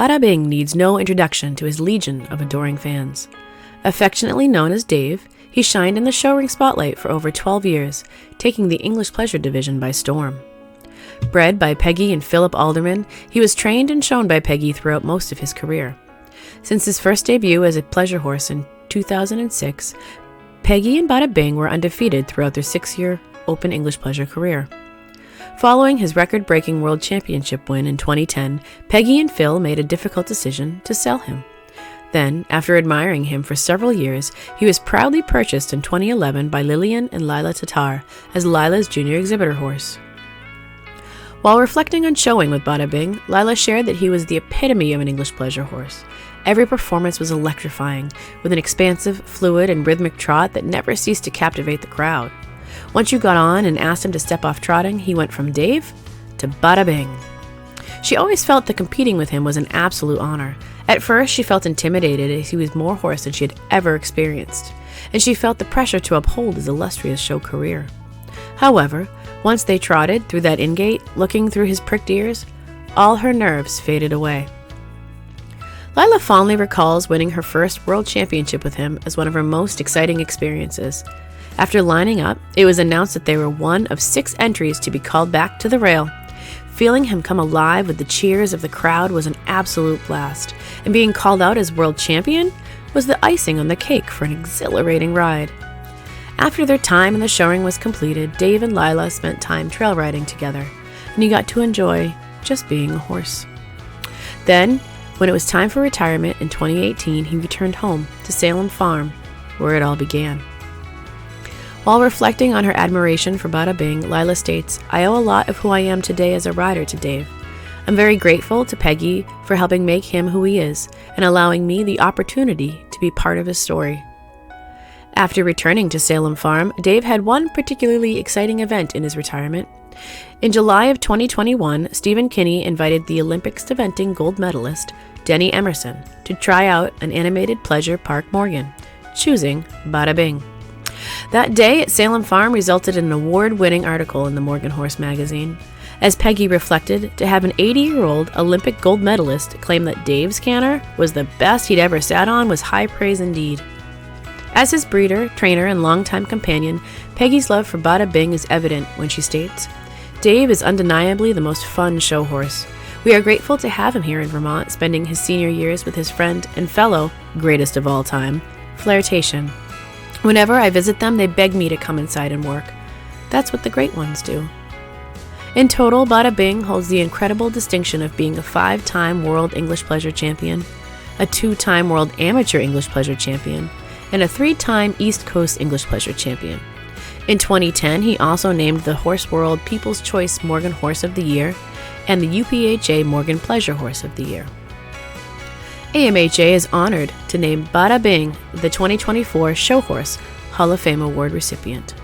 Bada Bing needs no introduction to his legion of adoring fans. Affectionately known as Dave, he shined in the show ring spotlight for over 12 years, taking the English pleasure division by storm. Bred by Peggy and Philip Alderman, he was trained and shown by Peggy throughout most of his career. Since his first debut as a pleasure horse in 2006, Peggy and Bada Bing were undefeated throughout their 6-year Open English Pleasure career. Following his record-breaking World Championship win in 2010, Peggy and Phil made a difficult decision to sell him. Then, after admiring him for several years, he was proudly purchased in 2011 by Lillian and Lila Tatar as Lila's junior exhibitor horse. While reflecting on showing with Bada Bing, Lila shared that he was the epitome of an English pleasure horse. Every performance was electrifying, with an expansive, fluid, and rhythmic trot that never ceased to captivate the crowd. Once you got on and asked him to step off trotting, he went from Dave to Bada Bing. She always felt that competing with him was an absolute honor. At first, she felt intimidated as he was more horse than she had ever experienced, and she felt the pressure to uphold his illustrious show career. However, once they trotted through that in-gate, looking through his pricked ears, all her nerves faded away. Lila fondly recalls winning her first world championship with him as one of her most exciting experiences. After lining up, it was announced that they were one of 6 entries to be called back to the rail. Feeling him come alive with the cheers of the crowd was an absolute blast, and being called out as world champion was the icing on the cake for an exhilarating ride. After their time in the showing was completed, Dave and Lila spent time trail riding together, and he got to enjoy just being a horse. Then, when it was time for retirement in 2018, he returned home to Salem Farm, where it all began. While reflecting on her admiration for Bada Bing, Lila states, "I owe a lot of who I am today as a rider to Dave. I'm very grateful to Peggy for helping make him who he is and allowing me the opportunity to be part of his story." After returning to Salem Farm, Dave had one particularly exciting event in his retirement. In July of 2021, Stephen Kinney invited the Olympics eventing gold medalist Denny Emerson to try out an animated pleasure Park Morgan, choosing Bada Bing. That day at Salem Farm resulted in an award-winning article in the Morgan Horse magazine. As Peggy reflected, to have an 80-year-old Olympic gold medalist claim that Dave's canter was the best he'd ever sat on was high praise indeed. As his breeder, trainer, and longtime companion, Peggy's love for Bada Bing is evident when she states, "Dave is undeniably the most fun show horse. We are grateful to have him here in Vermont, spending his senior years with his friend and fellow, greatest of all time, Flirtation. Whenever I visit them, they beg me to come inside and work. That's what the great ones do." In total, Bada Bing holds the incredible distinction of being a 5-time World English Pleasure Champion, a 2-time World Amateur English Pleasure Champion, and a 3-time East Coast English Pleasure Champion. In 2010, he also named the Horse World People's Choice Morgan Horse of the Year and the UPHA Morgan Pleasure Horse of the Year. AMHA is honored to name Bada Bing the 2024 Show Horse Hall of Fame Award recipient.